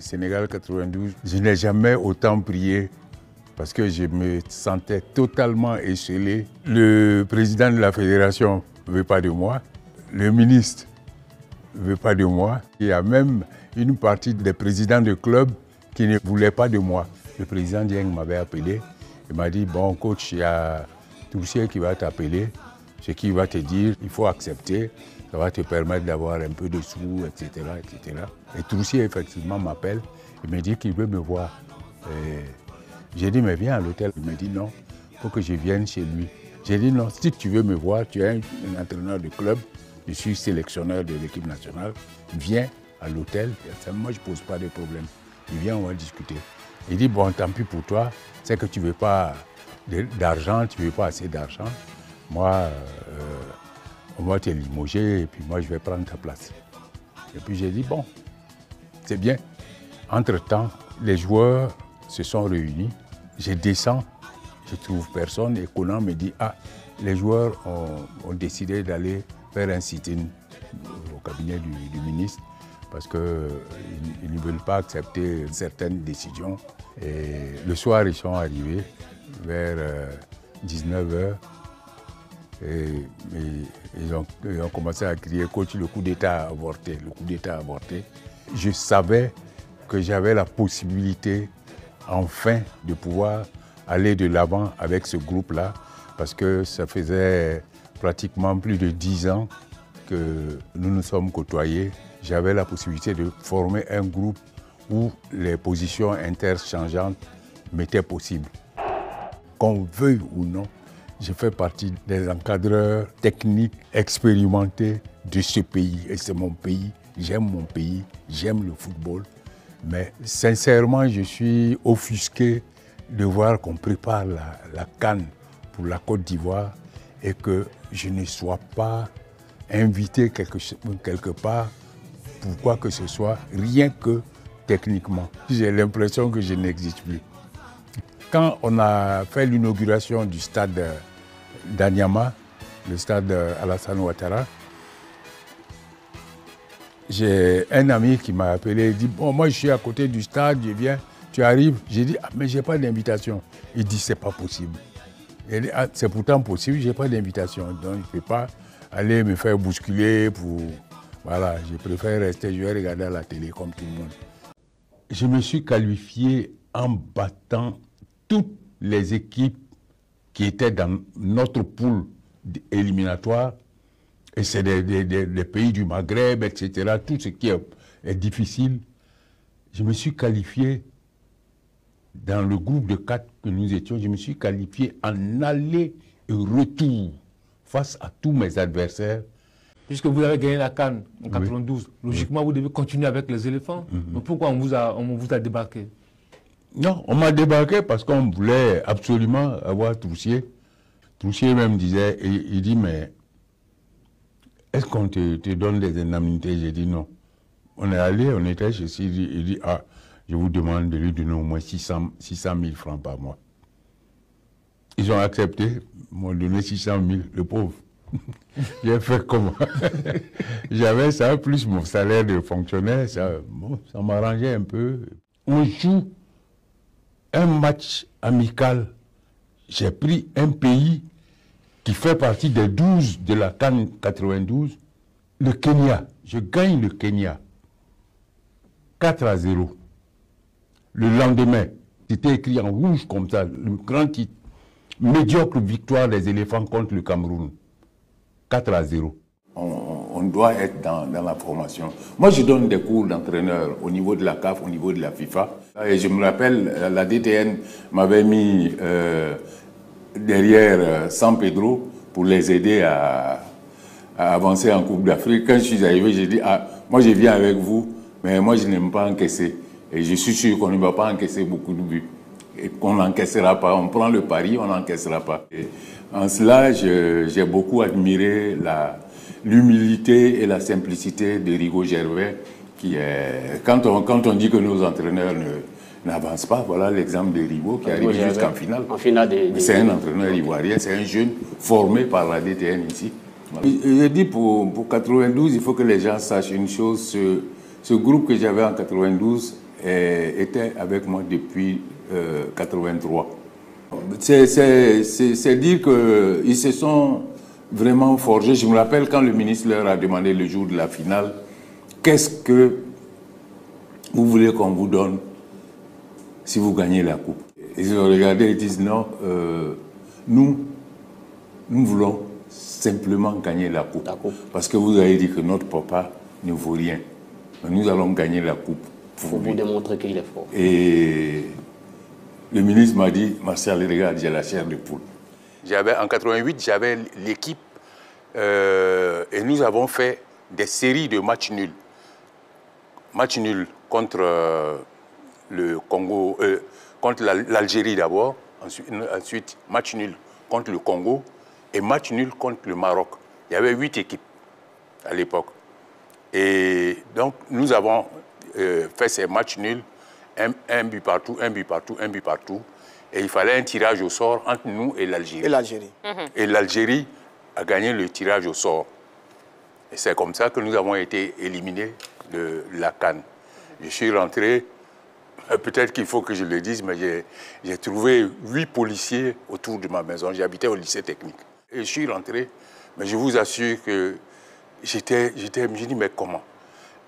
Sénégal 92, je n'ai jamais autant prié parce que je me sentais totalement esselé. Le président de la fédération ne veut pas de moi, le ministre ne veut pas de moi. Il y a même une partie des présidents de club qui ne voulaient pas de moi. Le président Dieng m'avait appelé, il m'a dit « Bon coach, il y a Troussier qui va t'appeler, ce qu'il va te dire, il faut accepter, ça va te permettre d'avoir un peu de sous, etc. etc. » Et Troussier effectivement m'appelle, il me dit qu'il veut me voir. J'ai dit « Mais viens à l'hôtel ». Il me dit « Non, il faut que je vienne chez lui ». J'ai dit « Non, si tu veux me voir, tu es un entraîneur de club, je suis sélectionneur de l'équipe nationale, viens à l'hôtel, moi je ne pose pas de problème. Il vient, on va discuter. Il dit, bon, tant pis pour toi, c'est que tu ne veux pas d'argent, tu ne veux pas assez d'argent. Moi, on va te limoger et puis moi, je vais prendre ta place. Et puis j'ai dit, bon, c'est bien. Entre-temps, les joueurs se sont réunis. Je descends, je ne trouve personne et Conan me dit, ah, les joueurs ont décidé d'aller faire un sit-in au cabinet du ministre parce qu'ils ne veulent pas accepter certaines décisions. Et le soir, ils sont arrivés vers 19h et ils ont commencé à crier « Coach, le coup d'État a avorté, le coup d'État a avorté ». Je savais que j'avais la possibilité enfin de pouvoir aller de l'avant avec ce groupe-là parce que ça faisait pratiquement plus de 10 ans que nous nous sommes côtoyés. J'avais la possibilité de former un groupe où les positions interchangeantes m'étaient possibles. Qu'on veuille ou non, je fais partie des encadreurs techniques expérimentés de ce pays. Et c'est mon pays, j'aime le football. Mais sincèrement, je suis offusqué de voir qu'on prépare la CAN pour la Côte d'Ivoire et que je ne sois pas invité quelque part pour quoi que ce soit, rien que techniquement. J'ai l'impression que je n'existe plus. Quand on a fait l'inauguration du stade d'Anyama, le stade Alassane Ouattara, j'ai un ami qui m'a appelé, il dit « Bon, moi je suis à côté du stade, je viens, tu arrives ?» J'ai dit « Ah, mais je n'ai pas d'invitation. » Il dit « C'est pas possible. » Il dit « Ah, c'est pourtant possible, je n'ai pas d'invitation. Donc je ne peux pas aller me faire bousculer pour... » Voilà, je préfère rester, je vais regarder à la télé comme tout le monde. Je me suis qualifié en battant toutes les équipes qui étaient dans notre poule éliminatoire. Et c'est des pays du Maghreb, etc. Tout ce qui est difficile. Je me suis qualifié dans le groupe de 4 que nous étions. Je me suis qualifié en aller et retour face à tous mes adversaires. Puisque vous avez gagné la CAN en 92, logiquement vous devez continuer avec les éléphants. Mais pourquoi on vous a débarqué? Non, on m'a débarqué parce qu'on voulait absolument avoir Troussier. Troussier même disait, il dit, mais est-ce qu'on te donne des indemnités? J'ai dit non. On est allé, on était chez lui, il dit, ah, je vous demande de lui donner au moins 600 000 francs par mois. Ils ont accepté, m'ont donné 600 000, le pauvre. J'ai fait comment? J'avais ça, plus mon salaire de fonctionnaire, ça m'arrangeait un peu. On joue un match amical. J'ai pris un pays qui fait partie des 12 de la CAN 92, le Kenya. Je gagne le Kenya 4-0. Le lendemain, c'était écrit en rouge comme ça, le grand titre. Médiocre victoire des éléphants contre le Cameroun. 4-0. On doit être dans la formation. Moi, je donne des cours d'entraîneur au niveau de la CAF, au niveau de la FIFA. Et je me rappelle, la DTN m'avait mis derrière San Pedro pour les aider à avancer en Coupe d'Afrique. Quand je suis arrivé, j'ai dit, ah, moi je viens avec vous, mais moi je n'aime pas encaisser. Et je suis sûr qu'on ne va pas encaisser beaucoup de buts. Et qu'on n'encaissera pas. On prend le pari, on n'encaissera pas. Et en cela, j'ai beaucoup admiré l'humilité et la simplicité de Rigaud Gervais, qui est, quand on dit que nos entraîneurs n'avancent pas, voilà l'exemple de Rigaud qui arrive jusqu'en finale. C'est un entraîneur ivoirien, c'est un jeune formé par la DTN ici. Voilà. Je dis pour 92, il faut que les gens sachent une chose, ce groupe que j'avais en 92 était avec moi depuis 83. C'est dire qu'ils se sont vraiment forgés. Je me rappelle quand le ministre leur a demandé le jour de la finale, qu'est-ce que vous voulez qu'on vous donne si vous gagnez la coupe? Ils ont regardé et disent non, nous voulons simplement gagner la coupe. Parce que vous avez dit que notre papa ne vaut rien. Mais nous allons gagner la coupe. Pour vous démontrer qu'il est fort. Et le ministre m'a dit, Martial, regarde, j'ai la chair de poule. En 88, j'avais l'équipe et nous avons fait des séries de matchs nuls. Match nul contre le Congo, contre l'Algérie d'abord, ensuite match nul contre le Congo et match nul contre le Maroc. Il y avait 8 équipes à l'époque. Et donc nous avons fait ces matchs nuls, un but partout, un but partout, un but partout. Et il fallait un tirage au sort entre nous et l'Algérie. Et l'Algérie a gagné le tirage au sort. Et c'est comme ça que nous avons été éliminés de la CAN. Je suis rentré, peut-être qu'il faut que je le dise, mais j'ai trouvé 8 policiers autour de ma maison. J'habitais au lycée technique. Et je suis rentré, mais je vous assure que je me dis, mais comment?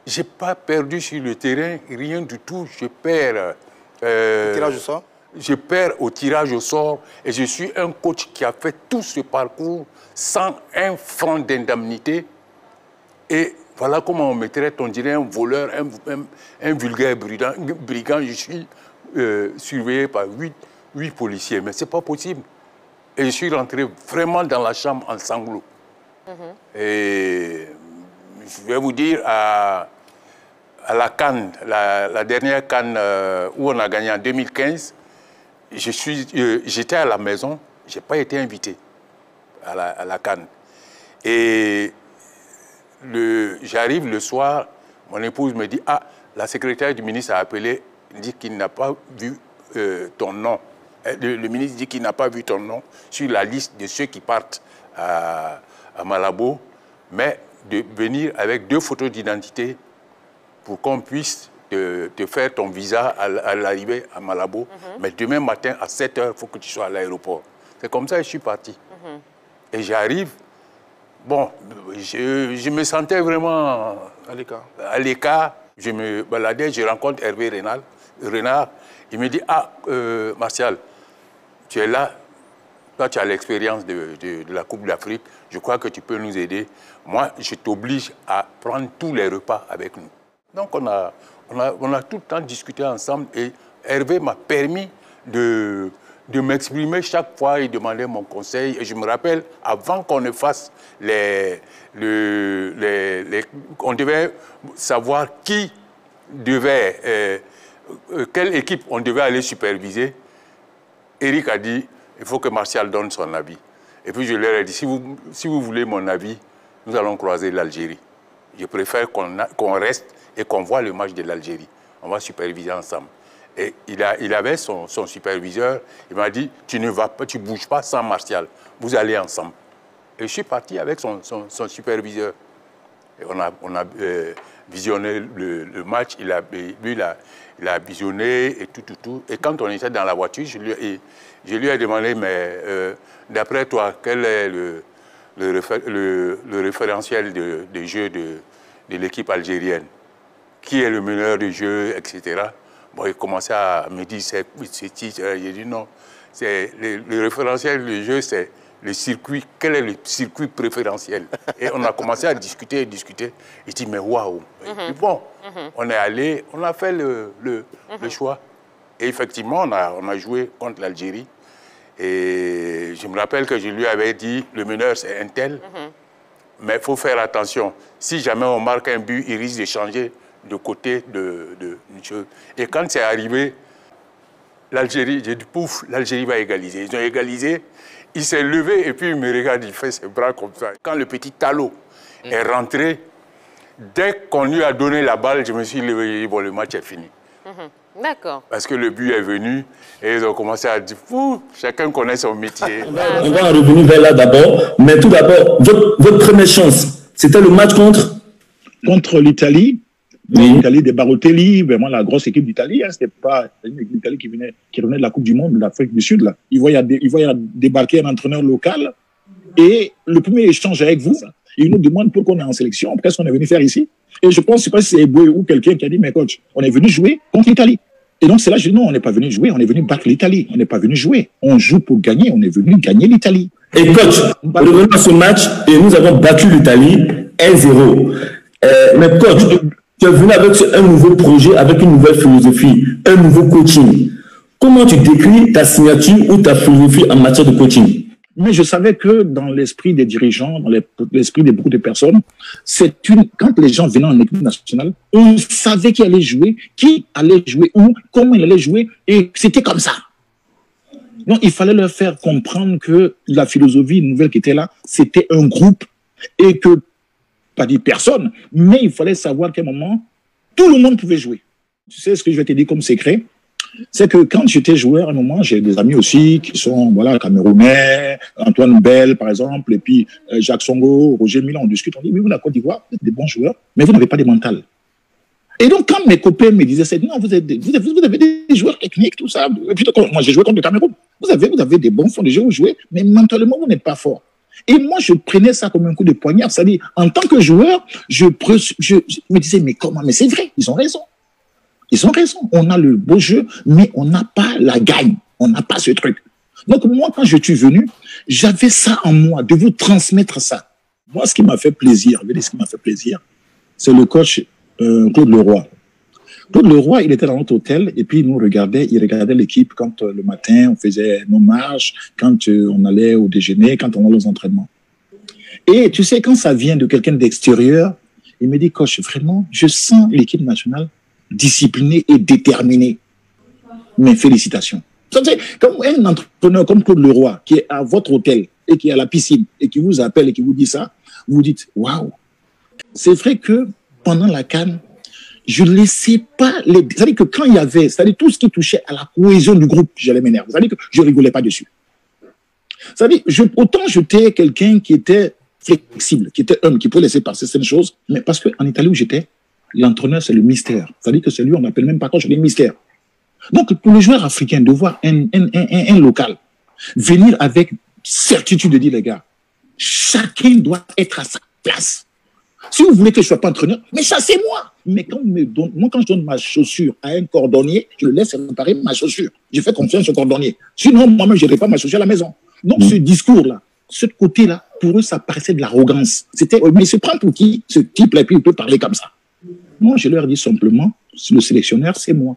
Je n'ai pas perdu sur le terrain, rien du tout. Je perds. Au tirage au sort? Je perds au tirage au sort et je suis un coach qui a fait tout ce parcours sans un franc d'indemnité. Et voilà comment on me traite, on dirait un voleur, un vulgaire brigand. Je suis surveillé par 8 policiers, mais ce n'est pas possible. Et je suis rentré vraiment dans la chambre en sanglots. Et je vais vous dire, à la CAN, la dernière CAN où on a gagné en 2015, j'étais à la maison, je n'ai pas été invité à la CAN. Et j'arrive le soir, mon épouse me dit, ah, la secrétaire du ministre a appelé, dit qu'il n'a pas vu ton nom. Le ministre dit qu'il n'a pas vu ton nom sur la liste de ceux qui partent à Malabo, mais de venir avec 2 photos d'identité pour qu'on puisse te faire ton visa à l'arrivée à Malabo. Mais demain matin, à 7 h, il faut que tu sois à l'aéroport. C'est comme ça que je suis parti. Et j'arrive. Bon, je me sentais vraiment à l'écart. Je me baladais, je rencontre Hervé Renard. Il me dit, ah, Martial, tu es là, toi tu as l'expérience de la Coupe d'Afrique, je crois que tu peux nous aider. Moi, je t'oblige à prendre tous les repas avec nous. Donc on a tout le temps discuté ensemble et Hervé m'a permis de m'exprimer chaque fois, il demandait mon conseil. Et je me rappelle, avant qu'on ne fasse on devait savoir qui devait, quelle équipe on devait aller superviser. Eric a dit, il faut que Martial donne son avis. Et puis je leur ai dit, si vous voulez mon avis, nous allons croiser l'Algérie. Je préfère qu'on reste et qu'on voit le match de l'Algérie. On va superviser ensemble. Et il avait son superviseur, il m'a dit, tu ne bouges pas sans Martial, vous allez ensemble. Et je suis parti avec son superviseur. Et on a visionné le match, lui, il a visionné et tout. Et quand on était dans la voiture, je lui ai demandé, mais d'après toi, quel est le référentiel de jeu de l'équipe algérienne? Qui est le meneur du jeu, etc. Bon, il commençait à me dire, c'est titre. J'ai dit non. Le référentiel du jeu, c'est le circuit. Quel est le circuit préférentiel? Et on a commencé à discuter. Il dit, mais waouh. Bon, on est allé, on a fait le choix. Et effectivement, on a joué contre l'Algérie. Et je me rappelle que je lui avais dit, le meneur, c'est un tel. Mais il faut faire attention. Si jamais on marque un but, il risque de changer de côté de chose. Et quand c'est arrivé, l'Algérie, j'ai dit, pouf, l'Algérie va égaliser. Ils ont égalisé, il s'est levé et puis il me regarde, il fait ses bras comme ça. Quand le petit Talot est rentré, dès qu'on lui a donné la balle, je me suis levé, bon, le match est fini. D'accord. Parce que le but est venu et ils ont commencé à dire, fou, chacun connaît son métier. On va en revenir vers là d'abord, mais tout d'abord, votre première chance, c'était le match contre l'Italie. L'Italie des Barotelli, vraiment la grosse équipe d'Italie, hein, c'était pas une équipe d'Italie qui revenait de la Coupe du Monde de l'Afrique du Sud, là. Ils voyaient débarquer un entraîneur local et le premier échange avec vous, il nous demande pourquoi on est en sélection, qu'est-ce qu'on est venu faire ici. Et je pense, je sais pas si c'est Eboué ou quelqu'un qui a dit, mais coach, on est venu jouer contre l'Italie. Et donc c'est là que je dis non, on n'est pas venu jouer, on est venu battre l'Italie. On n'est pas venu jouer, on joue pour gagner, on est venu gagner l'Italie. Et coach, revenons à ce match et nous avons battu l'Italie 1-0. Mais coach, tu es venu avec un nouveau projet, avec une nouvelle philosophie, un nouveau coaching. Comment tu décris ta signature ou ta philosophie en matière de coaching? Mais je savais que dans l'esprit des dirigeants, dans l'esprit de beaucoup de personnes, quand les gens venaient en équipe nationale, on savait qui allait jouer où, comment il allait jouer, et c'était comme ça. Donc, il fallait leur faire comprendre que la philosophie nouvelle qui était là, c'était un groupe, et que, pas dit personne, mais il fallait savoir qu'à un moment, tout le monde pouvait jouer. Tu sais ce que je vais te dire comme secret? C'est que quand j'étais joueur, à un moment, j'ai des amis aussi qui sont, voilà, camerounais, Antoine Bell, par exemple, et puis Jacques Songo, Roger Milan, on discute, on dit, oui, vous, la Côte d'Ivoire, vous êtes des bons joueurs, mais vous n'avez pas de mental. Et donc, quand mes copains me disaient, non, vous avez des joueurs techniques, tout ça, et puis moi, j'ai joué contre le Cameroun, vous avez des bons fonds de jeu, vous jouez, mais mentalement, vous n'êtes pas fort. Et moi, je prenais ça comme un coup de poignard, c'est-à-dire, en tant que joueur, je me disais, mais comment? Mais c'est vrai, ils ont raison. Ils ont raison. On a le beau jeu, mais on n'a pas la gagne. On n'a pas ce truc. Donc, moi, quand je suis venu, j'avais ça en moi, de vous transmettre ça. Moi, ce qui m'a fait plaisir, c'est le coach Claude Leroy. Claude Leroy, il était dans notre hôtel et puis il regardait l'équipe quand le matin, on faisait nos marches, quand on allait au déjeuner, quand on allait aux entraînements. Et tu sais, quand ça vient de quelqu'un d'extérieur, il me dit, coach, vraiment, je sens l'équipe nationale discipliné et déterminé. Mes félicitations. Comme un entraîneur comme Claude Leroy, qui est à votre hôtel et qui est à la piscine et qui vous appelle et qui vous dit ça, vous dites, waouh. C'est vrai que pendant la CAN, je ne laissais pas les. C'est-à-dire que quand il y avait, c'est-à-dire tout ce qui touchait à la cohésion du groupe, j'allais m'énerver. C'est-à-dire que je ne rigolais pas dessus. C'est-à-dire, autant j'étais quelqu'un qui était flexible, qui était homme, qui pouvait laisser passer certaines choses, mais parce qu'en Italie où j'étais, l'entraîneur, c'est le mystère. C'est-à-dire que c'est lui, on n'appelle même pas coach, c'est le mystère. Donc, pour les joueurs africains, de voir un local venir avec certitude de dire, les gars, chacun doit être à sa place. Si vous voulez que je ne sois pas entraîneur, mais chassez-moi. Mais quand je donne ma chaussure à un cordonnier, je le laisse réparer ma chaussure. Je fais confiance au cordonnier. Sinon, moi-même, je ne pas ma chaussure à la maison. Donc, ce discours-là, ce côté-là, pour eux, ça paraissait de l'arrogance. C'était, mais il se prend pour qui, ce type-là, et puis il peut parler comme ça. Moi, je leur dis simplement, le sélectionneur, c'est moi.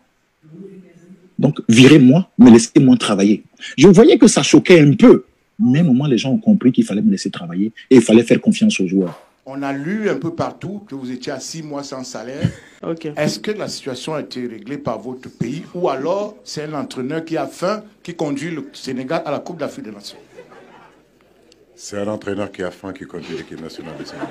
Donc, virez-moi, mais laissez-moi travailler. Je voyais que ça choquait un peu. Mais à un moment, les gens ont compris qu'il fallait me laisser travailler et il fallait faire confiance aux joueurs. On a lu un peu partout que vous étiez à 6 mois sans salaire. Okay. Est-ce que la situation a été réglée par votre pays ou alors c'est un entraîneur qui a faim qui conduit le Sénégal à la Coupe d'Afrique des Nations? C'est un entraîneur qui a faim qui conduit l'équipe nationale du Sénégal.